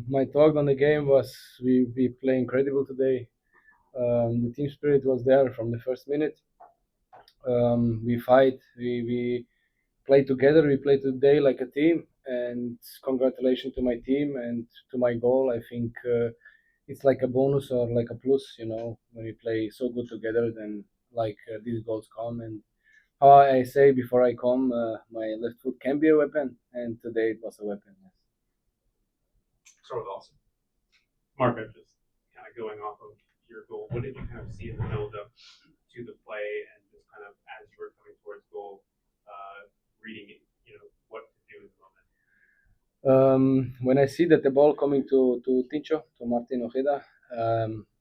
My talk on the game was we play incredible today. The team spirit was there from the first minute. We fight, we play together, we play today like a team. And congratulations to my team and to my goal. I think it's like a bonus or like a plus, when we play so good together. Then these goals come, and how I say before I come, my left foot can be a weapon, and today it was a weapon. Yes. Start with Austin. Marco, just kind of going off of your goal, what did you kind of see in the build-up to the play, and just kind of as you were coming towards goal, reading it, what to do in the moment? When I see that the ball coming to Tincho, to Martín Ojeda,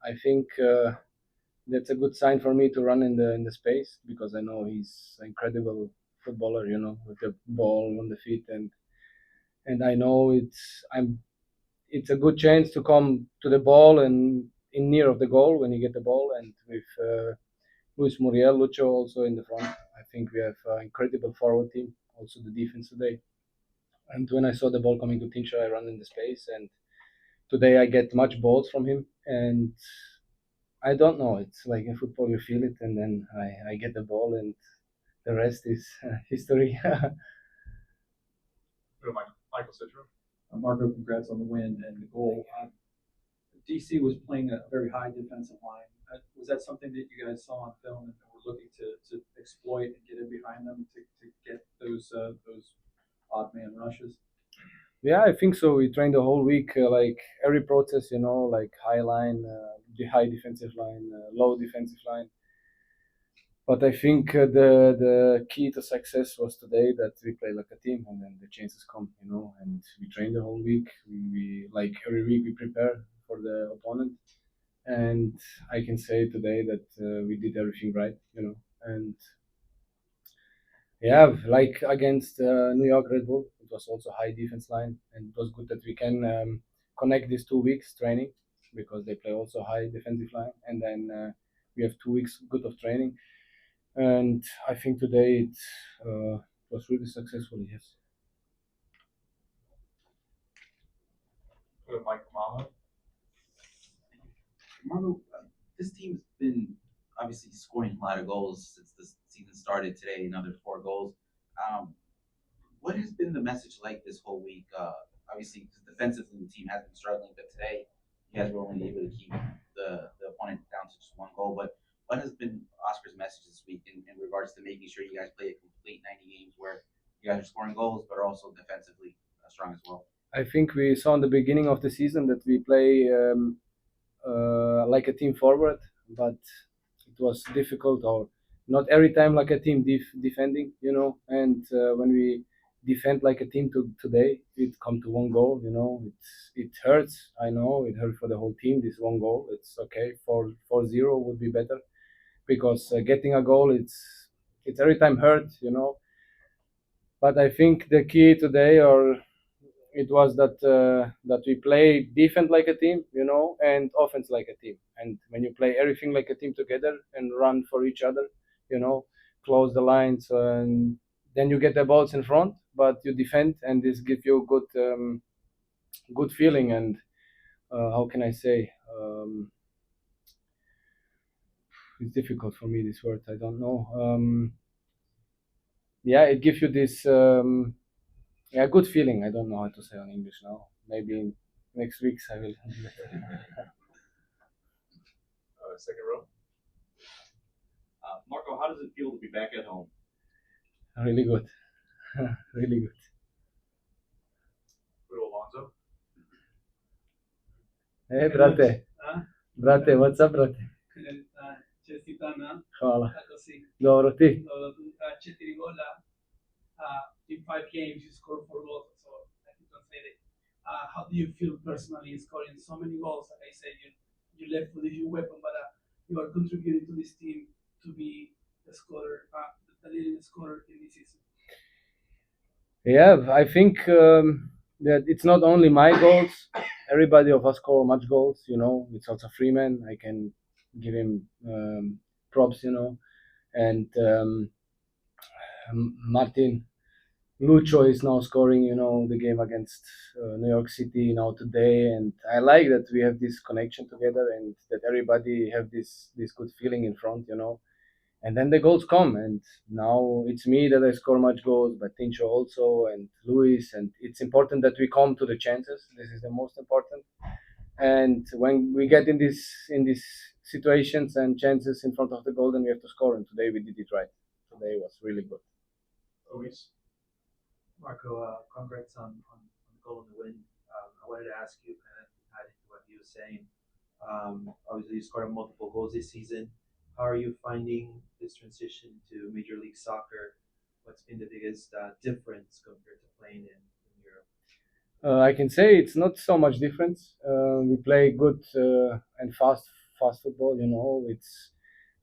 I think that's a good sign for me to run in the space, because I know he's an incredible footballer, with the ball on the feet, and I know it's a good chance to come to the ball and in near of the goal when you get the ball, and with Luis Muriel, Lucho also in the front. I think we have an incredible forward team, also the defense today. And when I saw the ball coming to Tincho, I ran in the space, and today I get much balls from him, and I don't know. It's like in football, you feel it, and then I get the ball, and the rest is history. Michael Citro. Marco, congrats on the win and the goal. DC was playing a very high defensive line. Was that something that you guys saw on film and were looking to exploit and get in behind them to get those odd man rushes? Yeah, I think so. We trained the whole week, like every process, like high line, the high defensive line, low defensive line. But I think the key to success was today that we play like a team, and then the chances come, And we train the whole week. We like every week we prepare for the opponent, and I can say today that we did everything right, And yeah, like against New York Red Bull, it was also high defense line, and it was good that we can connect these 2 weeks training, because they play also high defensive line, and then we have 2 weeks good of training. And I think today it was really successful, yes. Mike Malo. Marco, this team's been obviously scoring a lot of goals since the season started today, another 4 goals. What has been the message like this whole week? Obviously, defensively, the team has been struggling, but today you guys were only able to keep the opponent down to just 1 goal. But what has been Oscar's message this week in regards to making sure you guys play a complete 90 games where you guys are scoring goals, but are also defensively strong as well? I think we saw in the beginning of the season that we play like a team forward, but it was difficult, or not every time like a team defending, And when we defend like a team today, it come to 1 goal, it hurts. I know it hurt for the whole team. This 1 goal, it's okay. 4-0 would be better, because getting a goal, it's every time hurt, But I think the key today, or it was that we play defense like a team, and offense like a team. And when you play everything like a team together and run for each other, close the lines, and then you get the balls in front, but you defend, and this gives you good feeling. And how can I say? It's difficult for me, this word. I don't know. Yeah, it gives you this. Yeah, good feeling. I don't know how to say on English now. Maybe in next weeks I will. Second row. Marco, how does it feel to be back at home? Really good. Really good. Alonso. Hey, brate. Brate, what's up, brate? Čestitam, Hvala. kako si? Dobro, ti? 4 gola. In 5 games, you scored 4 goals. So I can translate it. How do you feel personally scoring so many goals? Like I said, you left with your weapon, but you are contributing to this team to be the scorer, the leading scorer in this season. Yeah, I think that it's not only my goals. Everybody of us score much goals, It's also Freeman. I can give him props, and Martin. Lucho is now scoring, the game against New York City now today, and I like that we have this connection together and that everybody have this good feeling in front. And then the goals come, and now it's me that I score much goals, but Tincho also, and Luis, and it's important that we come to the chances. This is the most important. And when we get in these situations and chances in front of the goal, then we have to score. And today we did it right. Today was really good. Luis? Marco, congrats on the goal and the win. I wanted to ask you, kind of tied into what you were saying. Obviously, you scored multiple goals this season. How are you finding this transition to Major League Soccer? What's been the biggest difference compared to playing in Europe? I can say it's not so much difference. We play good and fast football. It's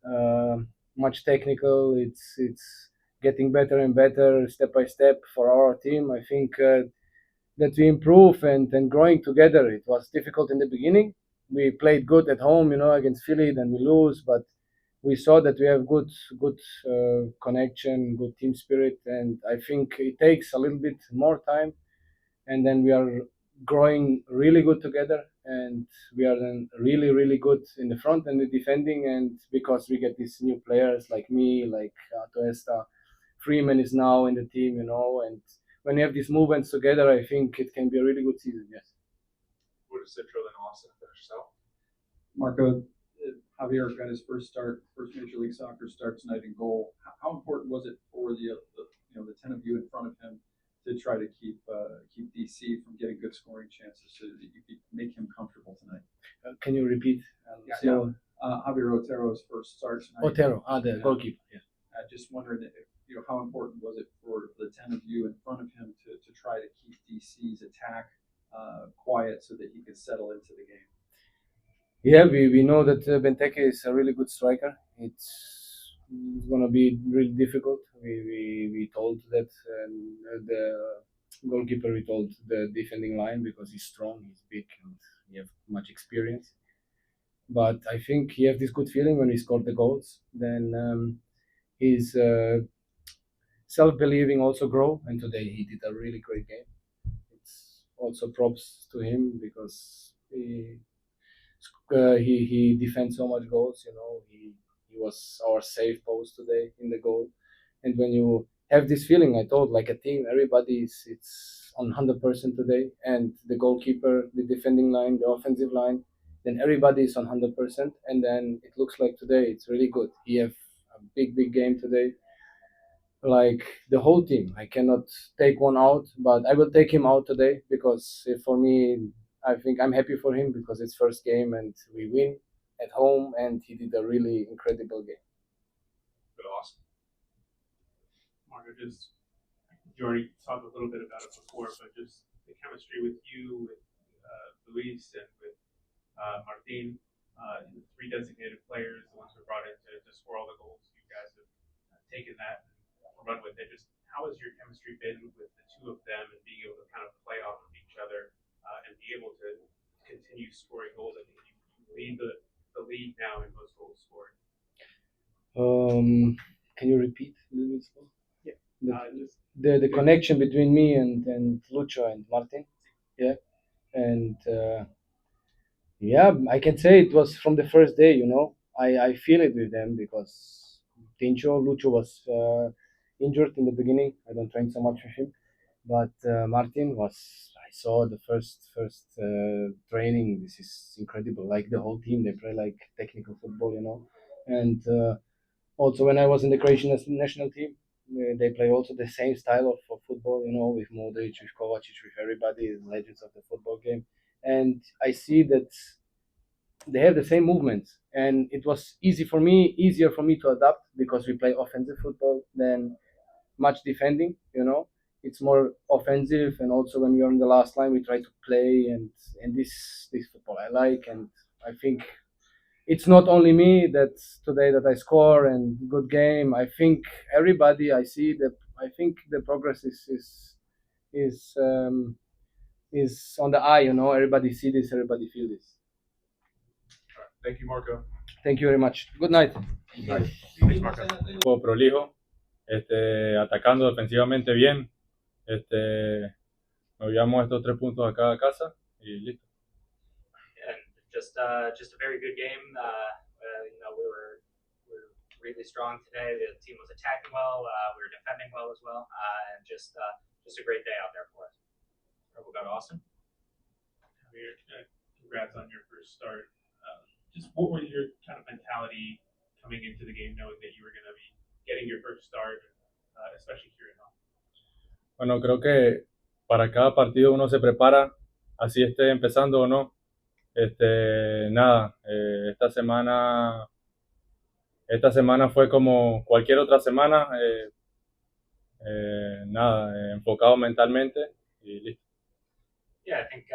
uh, much technical. It's getting better and better step by step for our team. I think that we improve and growing together. It was difficult in the beginning. We played good at home, against Philly, then we lose, but we saw that we have good connection, good team spirit, and I think it takes a little bit more time, and then we are growing really good together, and we are then really good in the front and the defending, and because we get these new players like me, like Atuesta, Freeman is now in the team, and when you have these movements together, I think it can be a really good season. Yes. What is Citro and Austin for yourself? Marco, Javier got his first Major League Soccer start tonight in goal. How important was it for the 10 of you in front of him to try to keep DC from getting good scoring chances so that you could make him comfortable tonight? Can you repeat? Javier Otero's first start tonight. Otero, the goalkeeper. Yeah. I just wondered if, how important was it for the 10 of you in front of him to try to keep DC's attack quiet so that he could settle into the game? Yeah, we know that Benteke is a really good striker. It's going to be really difficult. We told that the goalkeeper, we told the defending line, because he's strong, he's big, and he have much experience. But I think he have this good feeling when he scored the goals. Then his self-believing also grow, and today he did a really great game. It's also props to him because he defends so much goals. He was our safe post today in the goal. And when you have this feeling, I thought like a team, everybody's it's on 100% today, and the goalkeeper, the defending line, the offensive line, then everybody is on 100%, and then it looks like today it's really good. He have a big game today. Like the whole team, I cannot take one out, but I will take him out today because for me, I think I'm happy for him because it's first game and we win at home, and he did a really incredible game. But awesome. Marco, you already talked a little bit about it before, but just the chemistry with you, with Luis, and with Martin, the three designated players, the ones who were brought in to score all the goals. You guys have taken that and run with it. Just how has your chemistry been with the two of them and being able to kind of play off of each other and be able to continue scoring goals? I think you lead the league now in most goals scored. Can you repeat a little bit? Yeah. The connection between me and Lucho and Martin, yeah, and yeah, I can say it was from the first day. I feel it with them because Lucho was injured in the beginning. I don't train so much with him, but Martin was. I saw the first training. This is incredible. Like the whole team, they play like technical football, and also when I was in the Croatian national team, they play also the same style of football, with Modric, with Kovacic, with everybody, legends of the football game, and I see that they have the same movements, and it was easier for me to adapt because we play offensive football than much defending. It's more offensive, and also when we are in the last line, we try to play, and this football I like, and I think it's not only me that today that I score and good game. I think everybody I see that I think the progress is on the eye. Everybody see this, everybody feel this. Thank you, Marco. Thank you very much. Good night. Thanks, Marco. Juego prolijo, atacando defensivamente bien, Nos llevamos estos 3 puntos acá a casa y listo. And just a very good game. We were really strong today. The team was attacking well. We were defending well as well, and just a great day out there for us. We'll go to Austin. Javier, congrats on your first start. Just what was your kind of mentality coming into the game, knowing that you were going to be getting your first start, especially here at home? Bueno, creo que para cada partido uno se prepara, así esté empezando o no. Esta semana fue como cualquier otra semana, enfocado mentalmente y listo. Yeah, I think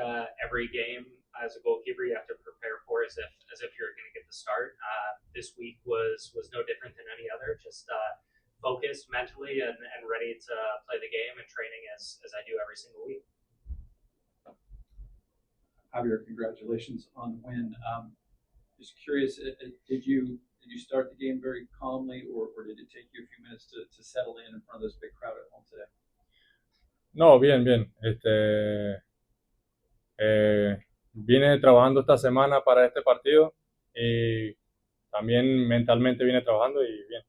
every game as a goalkeeper you have to prepare for as if you're going to get the start. This week was no different than any other. Just focused mentally and ready to play the game and training as I do every single week. Javier, congratulations on the win. Just curious, did you start the game very calmly, or did it take you a few minutes to settle in front of this big crowd at home today? No, bien. Vine trabajando esta semana para este partido y también mentalmente vine trabajando y bien.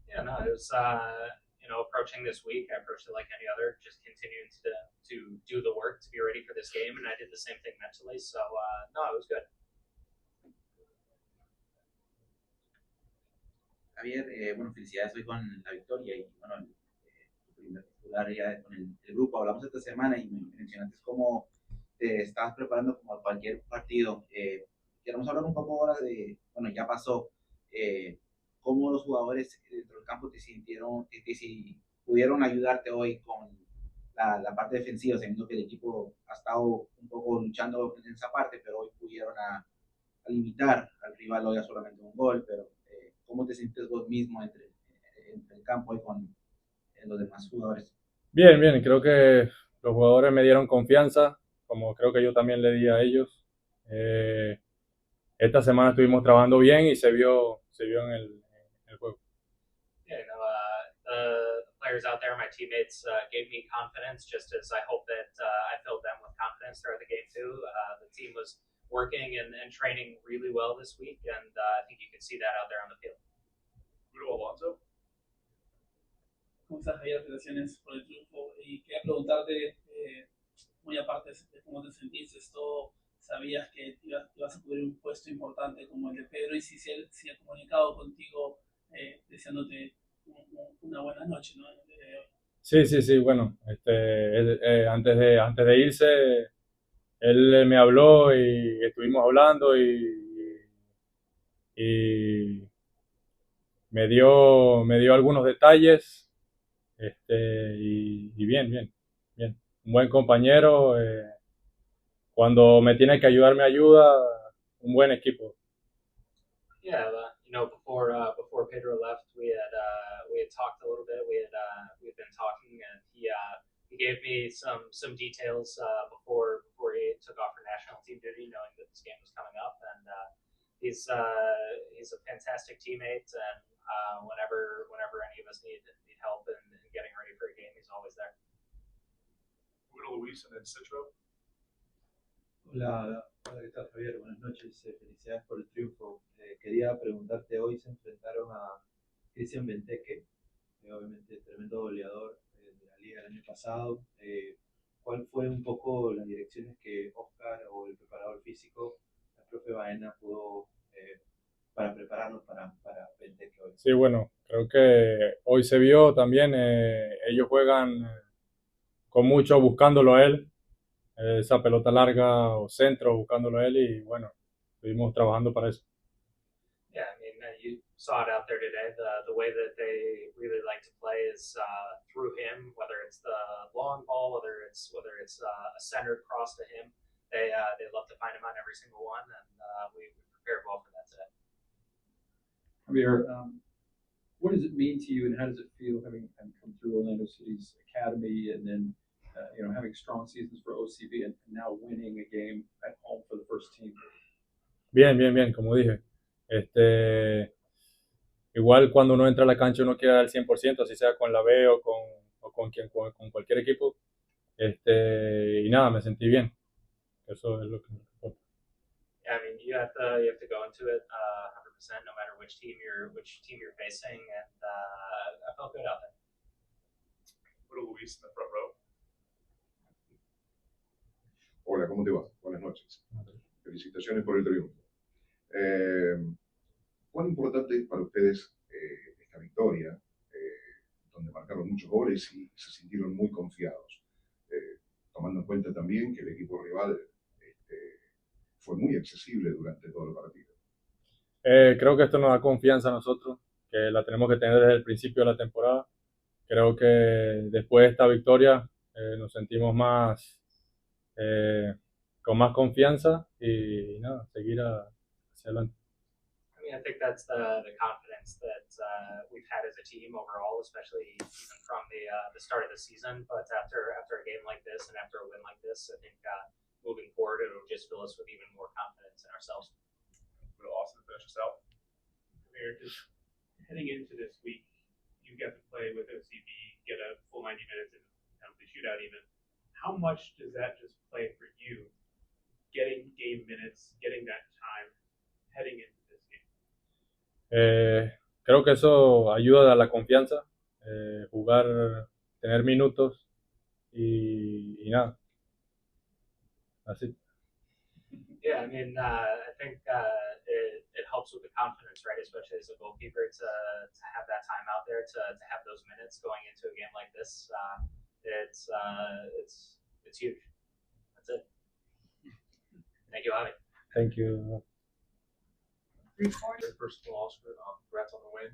Yeah, no, it was approaching this week, I approached it like any other, just continuing to do the work to be ready for this game, and I did the same thing mentally. So no, it was good. Javier, bueno, felicidades hoy con la victoria y bueno, tu primer titular ya con el grupo. Hablamos esta semana y mencionaste cómo te estabas preparando como a cualquier partido. Queremos hablar un poco ahora de, bueno, ya pasó, cómo los jugadores dentro del campo te sintieron, si pudieron ayudarte hoy con la parte defensiva, sabiendo que el equipo ha estado un poco luchando en esa parte, pero hoy pudieron a limitar al rival hoy a solamente un gol, pero ¿cómo te sientes vos mismo entre el campo y con los demás jugadores? Bien, creo que los jugadores me dieron confianza, como creo que yo también le di a ellos. Esta semana estuvimos trabajando bien y se vio en el juego. Yeah, the players out there, my teammates, gave me confidence, just as I hope that I filled them with confidence throughout the game too. The team was working and training really well this week, and I think you can see that out there on the field. Alonso. ¿Cómo estás, Javier? Felicitaciones por el triunfo. Y quería preguntarte, muy aparte de cómo te sentís, esto, sabías que ibas a cubrir un puesto importante como el de Pedro, y si ha comunicado contigo deseándote una buena noche, ¿no? Sí, bueno, antes de irse, él me habló y estuvimos hablando y me dio algunos detalles, y bien. Un buen compañero, cuando me tiene que ayudar me ayuda, un buen equipo. Yeah, before Pedro left, we had talked a little bit. We had been talking, and he gave me some details before he took off for national team duty, knowing that this game was coming up. And he's a fantastic teammate, and whenever any of us need help in getting ready for a game, he's always there. Luis and then Citro. Hola, ¿qué tal, Javier? Buenas noches, felicidades por el triunfo. Quería preguntarte, hoy se enfrentaron a Cristian Benteke, obviamente tremendo goleador de la liga el año pasado. ¿Cuál fue un poco las direcciones que Oscar o el preparador físico, el profe Baena, pudo para prepararnos para Benteke hoy? Sí, bueno, creo que hoy se vio también, ellos juegan con mucho buscándolo a él, esa pelota larga o centro buscándolo a él, y bueno, estuvimos trabajando para eso. Yeah, I mean, you saw it out there today. The way that they really like to play is through him, whether it's the long ball, whether it's a centered cross to him. They love to find him on every single one, and we prepared well for that today. Javier, what does it mean to you, and how does it feel having come through Orlando City's academy, and then having strong seasons for OCB, and now winning a game at home for the first team? Bien, como dije. Igual cuando uno entra a la cancha uno quiere dar el 100%, así sea con la B o con cualquier equipo. Y nada, me sentí bien. Eso es lo que me importa. Yeah, I mean, you have to go into it 100%, no matter which team you're facing, and I felt good out there. Little Luis in the front row. Hola, ¿cómo te va? Buenas noches. Felicitaciones por el triunfo. ¿Cuán importante es para ustedes esta victoria, donde marcaron muchos goles y se sintieron muy confiados? Tomando en cuenta también que el equipo rival fue muy accesible durante todo el partido. Creo que esto nos da confianza a nosotros, que la tenemos que tener desde el principio de la temporada. Creo que después de esta victoria nos sentimos con más confianza y nada, seguir hacia adelante. I mean, I think that's the confidence that we've had as a team overall, especially even from the start of the season. But after a game like this and after a win like this, I think moving forward it'll just fill us with even more confidence in ourselves. Real awesome to finish us out. Javier, just heading into this week, you get to play with OCB, get a full 90 minutes in penalty shootout even. How much does that just play for you, getting game minutes, getting that time, heading into this game? Creo que eso ayuda a la confianza, jugar, tener minutos y nada. Así. Yeah, I mean, I think it helps with the confidence, right? Especially as a goalkeeper to have that time out there, to have those minutes going into a game like this. It's huge. That's it. Thank you, Javi. Thank you. First of all, congrats on the win.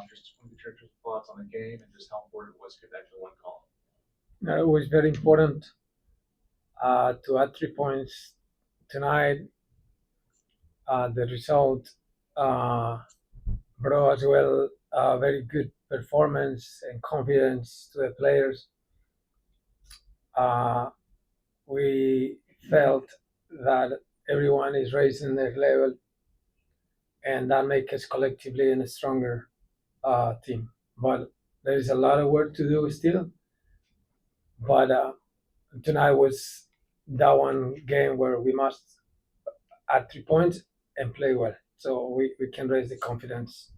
Just want to get your thoughts on the game and just how important it was to get back to the win column. It was very important to add 3 points tonight. The result brought as well a very good performance and confidence to the players. We felt that everyone is raising their level, and that makes us collectively a stronger team. But there is a lot of work to do still. But tonight was that one game where we must add 3 points and play well, so we can raise the confidence.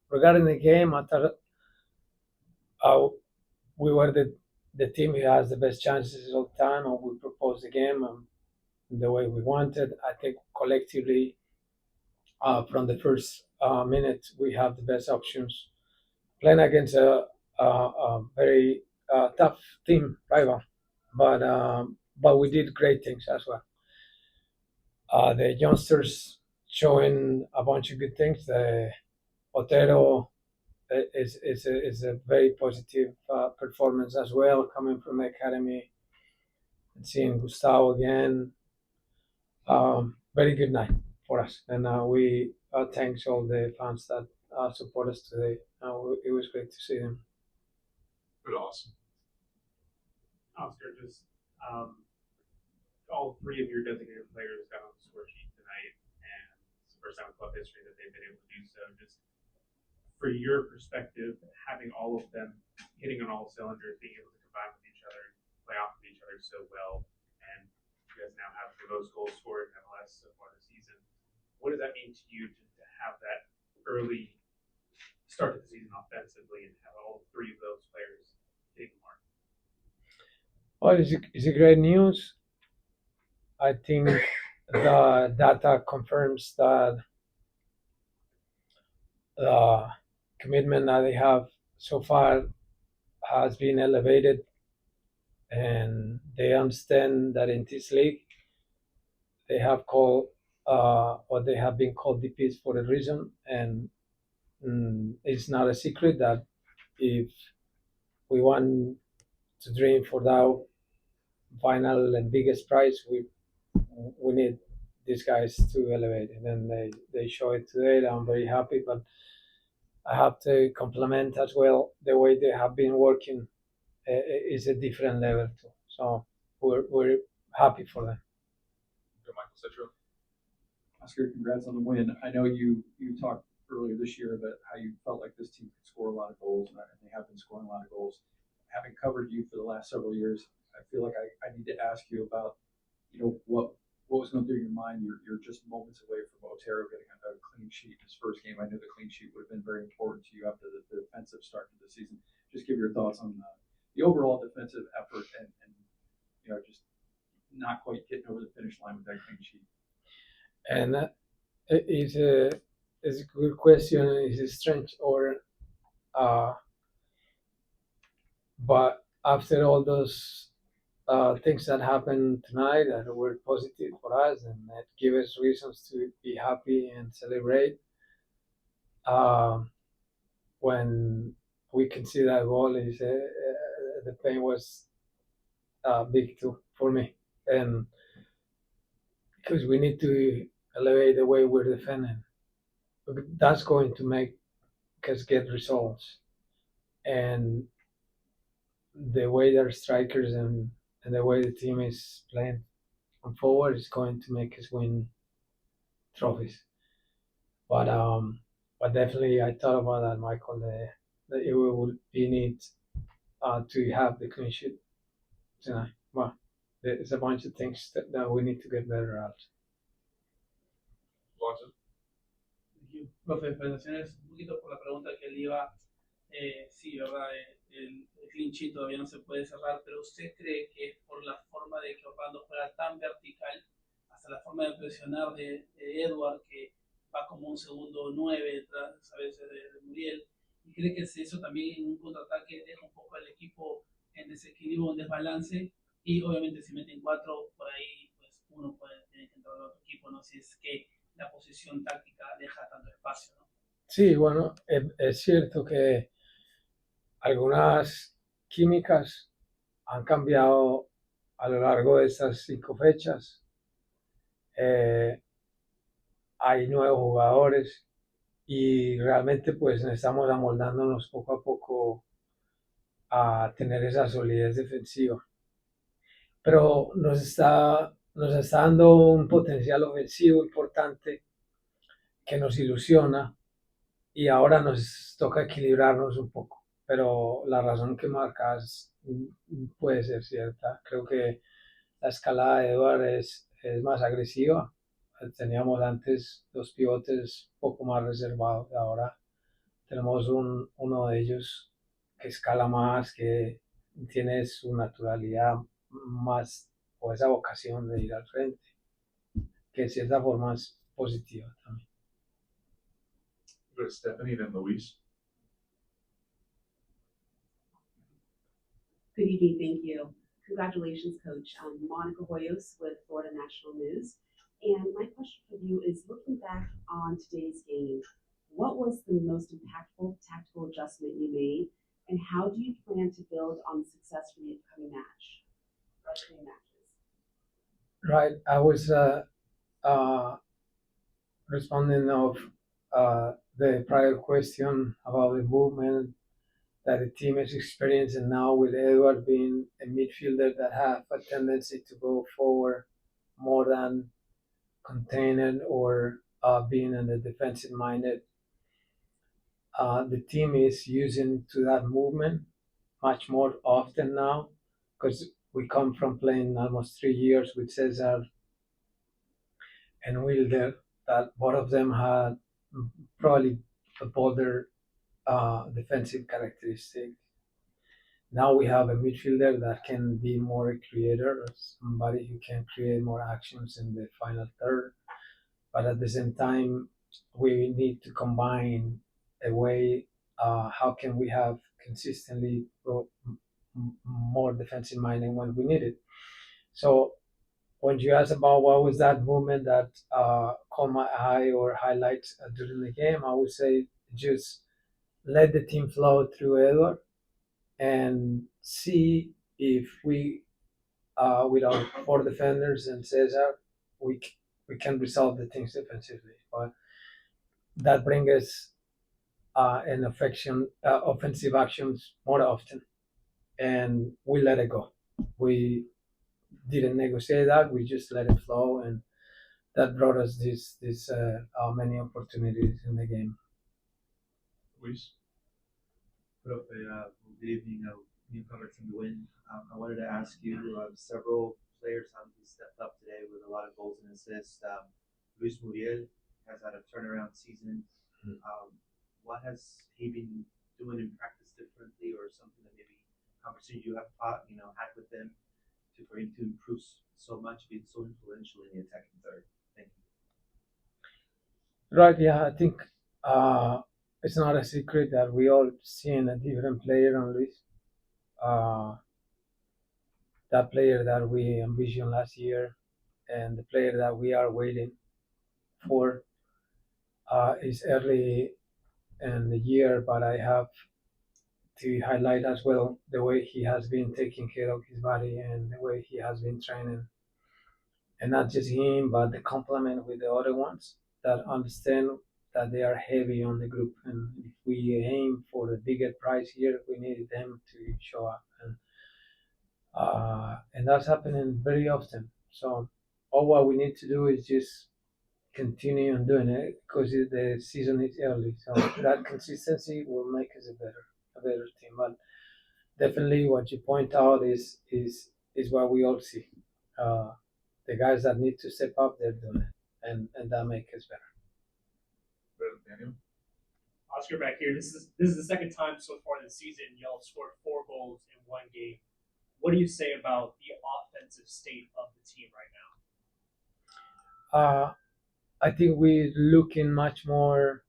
Regarding the game, I thought we were the team who has the best chances all the time, and we proposed the game the way we wanted. I think collectively, from the first minute, we have the best options. Playing against a very tough team, rival, but we did great things as well. The youngsters showing a bunch of good things. Otero is a very positive performance as well, coming from the academy. And seeing Gustavo again, very good night for us. And we thanks all the fans that support us today. It was great to see them. Good, awesome. Oscar, just all 3 of your designated players got on the score sheet tonight, and it's the first time in club history that they've been able to do so. Just for your perspective, having all of them hitting on all cylinders, being able to combine with each other, play off of each other so well, and you guys now have the most goals scored in MLS so far this season. What does that mean to you to have that early start to the season offensively and have all 3 of those players hitting the mark? Well, it's a great news. I think the data confirms that the commitment that they have so far has been elevated, and they understand that in this league they have called or they have been called DPs for a reason, and it's not a secret that if we want to dream for that final and biggest prize, we need these guys to elevate it, and they show it today. I'm very happy, but I have to compliment as well the way they have been working. Is a different level too, so we're happy for them. Good, Michael Citro. Oscar, congrats on the win. I know you talked earlier this year about how you felt like this team could score a lot of goals, and they have been scoring a lot of goals. having covered you for the last several years, I feel like I need to ask you about, what was going through your mind. You're just moments away from Otero getting a clean sheet in his first game. I knew the clean sheet would have been very important to you after the defensive start to the season. Just give your thoughts on the overall defensive effort and just not quite getting over the finish line with that clean sheet. And it's a good question. It's strange, but after all those things that happened tonight that were positive for us and that give us reasons to be happy and celebrate, when we can see that goal, the pain was big too for me, and because we need to elevate the way we're defending. That's going to make us get results, and the way their strikers and the way the team is playing on forward is going to make us win trophies. But definitely I thought about that, Michael. That it would be neat to have the clean sheet tonight. Well, there's a bunch of things that we need to get better at. Watson? Thank you. Profe, felicitaciones un poquito por la pregunta que él iba. Sí, ¿verdad? El clean sheet todavía no se puede cerrar, pero ¿usted cree que por la forma de que Orlando juega tan vertical, hasta la forma de presionar de Edward, que va como un segundo 9 detrás a veces de Muriel, y cree que eso también en un contraataque deja un poco al equipo en desequilibrio, en desbalance, y obviamente si meten 4 por ahí, pues uno tiene que entrar al otro equipo, ¿no? Si es que la posición táctica deja tanto espacio, ¿no? Sí, bueno, es cierto que algunas químicas han cambiado a lo largo de estas 5 fechas. Hay nuevos jugadores y realmente pues estamos amoldándonos poco a poco a tener esa solidez defensiva. Pero nos está dando un potencial ofensivo importante que nos ilusiona y ahora nos toca equilibrarnos un poco. Pero la razón que marcas puede ser cierta. Creo que la escalada de Edward es más agresiva. Teníamos antes 2 pivotes poco más reservados. Ahora tenemos uno de ellos que escala más, que tiene su naturalidad más, o esa vocación de ir al frente, que de cierta forma es positiva también. Go to Stephanie, then Luis. Good evening, thank you. Congratulations, Coach. Monica Hoyos with Florida National News. And my question for you is, looking back on today's game, what was the most impactful tactical adjustment you made, and how do you plan to build on the success for the upcoming match? Matches. Right, I was responding of the prior question about the movement that the team is experiencing now, with Edward being a midfielder that have a tendency to go forward more than contain it or being in the defensive minded. The team is using to that movement much more often now, because we come from playing almost 3 years with Cesar and Wilder, that both of them had probably a bolder defensive characteristic. Now we have a midfielder that can be more a creator, somebody who can create more actions in the final third. But at the same time, we need to combine a way, how can we have consistently more defensive minded when we need it. So when you ask about what was that movement that caught my eye or highlights during the game, I would say just let the team flow through Edward and see if we, with our 4 defenders and Cesar, we can resolve the things defensively. But that brings us an offensive actions more often, and we let it go. We didn't negotiate that. We just let it flow, and that brought us this many opportunities in the game. Luis? Profe, good evening. newcomers from the win. I wanted to ask you, several players obviously stepped up today with a lot of goals and assists. Luis Muriel has had a turnaround season. What has he been doing in practice differently, or something that maybe conversation you have had with him for him to improve so much, being so influential in the attacking third? Thank you. Right, yeah, I think it's not a secret that we all seen a different player on Luis. That player that we envisioned last year and the player that we are waiting for is early in the year, but I have to highlight as well the way he has been taking care of his body and the way he has been training. And not just him, but the complement with the other ones that understand that they are heavy on the group. And if we aim for the bigger prize here, we need them to show up. And that's happening very often. So all what we need to do is just continue on doing it because the season is early. So that consistency will make us a better team. But definitely, what you point out is what we all see. The guys that need to step up, they're doing it, and that makes us better. Daniel? Oscar back here. This is the second time so far this season y'all have scored 4 goals in one game. What do you say about the offensive state of the team right now? I think we're looking much more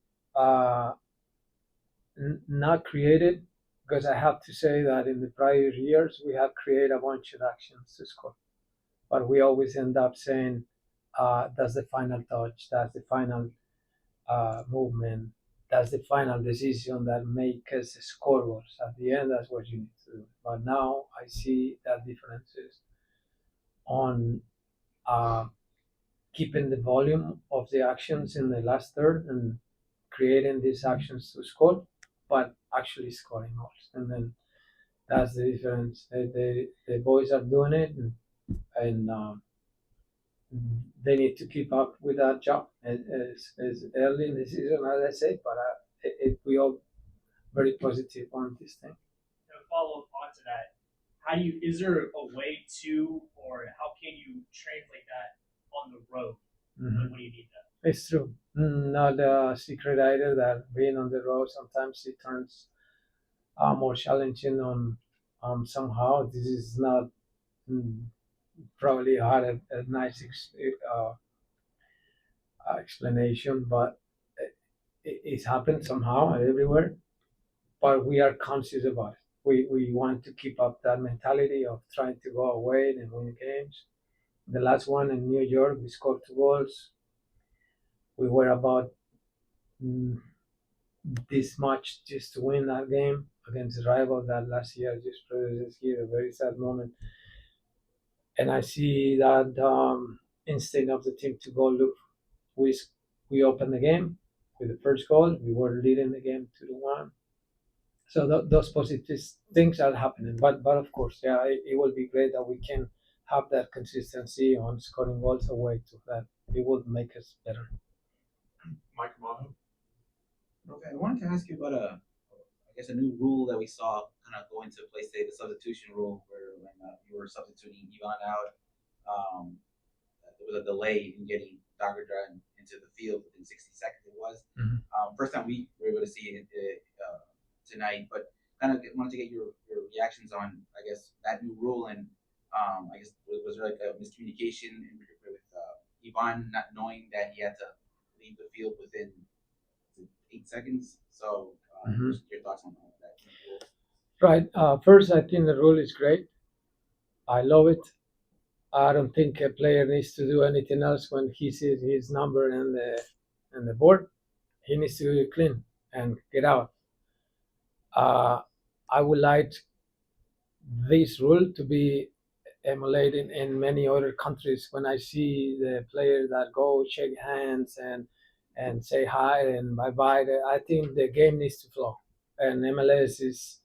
not creative, because I have to say that in the prior years we have created a bunch of actions to score, but we always end up saying that's the final touch, that's the final movement, that's the final decision that makes us score goals. At the end, that's what you need to do. But now I see that differences on keeping the volume of the actions in the last third and creating these actions to score, but actually scoring goals. And then that's the difference. The boys are doing it, and they need to keep up with that job as early in the season, as I said. But we all very positive on this thing. To follow up onto that, is there a way to, or how can you translate that on the road? Mm-hmm. What do you need that? It's true. Not a secret either that being on the road sometimes it turns more challenging on somehow. This is not probably had a nice explanation, but it's happened somehow everywhere. But we are conscious about it. We want to keep up that mentality of trying to go away and win games. The last one in New York, we scored 2 goals. We were about this much just to win that game against the rival that last year just produced here a very sad moment. And I see that instinct of the team to go look. We opened the game with the first goal. We were leading the game 2-1. So those positive things are happening. But of course, yeah, it will be great that we can have that consistency on scoring goals away to that. It will make us better. Mike Maho? Okay, I wanted to ask you about a new rule that we saw kind of go into play today, the substitution rule, where when you were substituting Ivan out, there was a delay in getting Dagadra into the field within 60 seconds. It was first time we were able to see it tonight, but kind of wanted to get your reactions on, I guess, that new rule, and I guess was there like a miscommunication with Ivan not knowing that he had to leave the field within 8 seconds. So just your thoughts on that. Right. First, I think the rule is great. I love it. I don't think a player needs to do anything else when he sees his number in the board. He needs to do it clean and get out. I would like this rule to be emulated in many other countries. When I see the players that go shake hands and say hi and bye-bye, I think the game needs to flow. And MLS is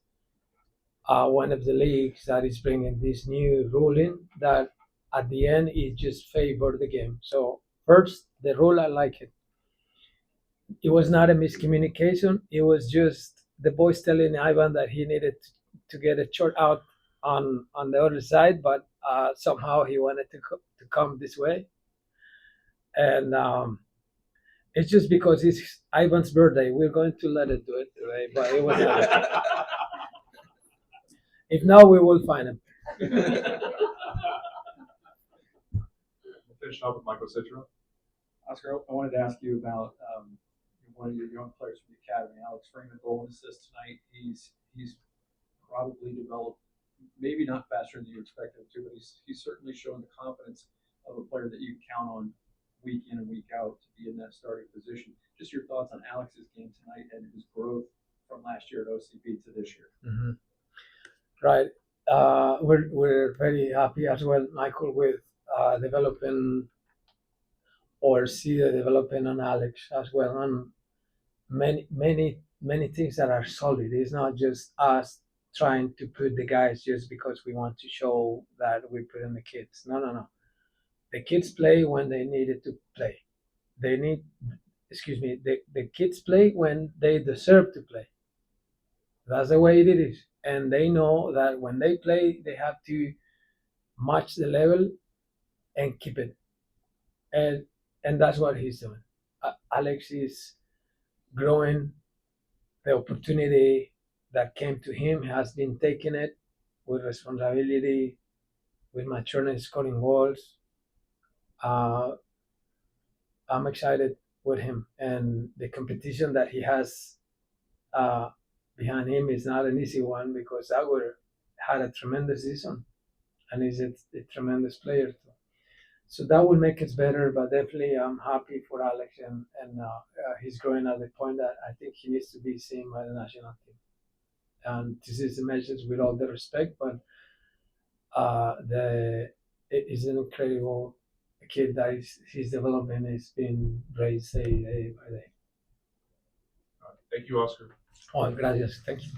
one of the leagues that is bringing this new ruling that at the end it just favor the game. So first, the rule, I like it. It was not a miscommunication. It was just the boys telling Ivan that he needed to get a shot out on the other side, but somehow he wanted to come this way, and it's just because it's Ivan's birthday. We're going to let it do it today, but it was not. If not, we will find him. We'll finish up with Michael Citro. Oscar, I wanted to ask you about one of your young players from the academy, Alex Freeman, goal and assist tonight. He's probably developed, maybe not faster than you expected him to, but he's certainly shown the confidence of a player that you can count on week in and week out to be in that starting position. Just your thoughts on Alex's game tonight and his growth from last year at OCP to this year. Mm-hmm. Right. We're very happy as well, Michael, with developing or see the development on Alex as well on many things that are solid. It's not just us trying to put the guys just because we want to show that we put in the kids. No. The kids play when they needed to play. The kids play when they deserve to play. That's the way it is. And they know that when they play, they have to match the level and keep it. And that's what he's doing. Alex is growing. The opportunity that came to him has been taking it with responsibility, with maturity, scoring goals. I'm excited with him, and the competition that he has behind him is not an easy one because Aguirre had a tremendous season, and he's a tremendous player too. So that will make us better, but definitely I'm happy for Alex, and he's growing at the point that I think he needs to be seen by the national team. And this is a message with all the respect, but it is an incredible kid that his development is being raised day by day. Thank you, Oscar. Oh, gracias. Thank you.